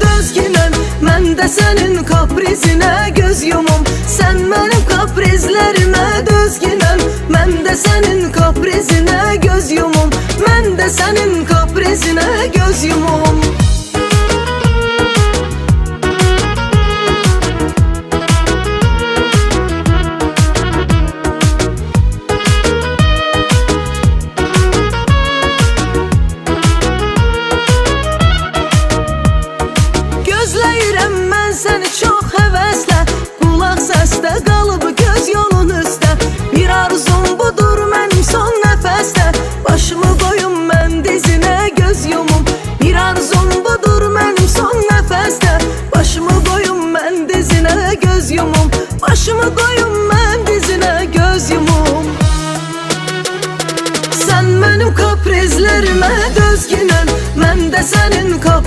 dözgünəm. Mən də sənin kaprizinə göz yumum. Sən mənim kaprizlərimə dözgünəm. Mən də sənin kaprizinə göz yumum. Mən də sənin kaprizinə göz yumum. Gözləyirəm mən səni çox həvəslə. Qulaq səsdə qalıb göz yolun üstə. Bir arzum budur mənim son nəfəsdə. Başımı qoyum mən dizinə göz yumum. Bir arzum budur mənim son nəfəsdə. Başımı qoyum mən dizinə göz yumum. Başımı qoyum mən dizinə göz yumum. Sən mənim kaprizlərimə dözgünəm. Mən də sənin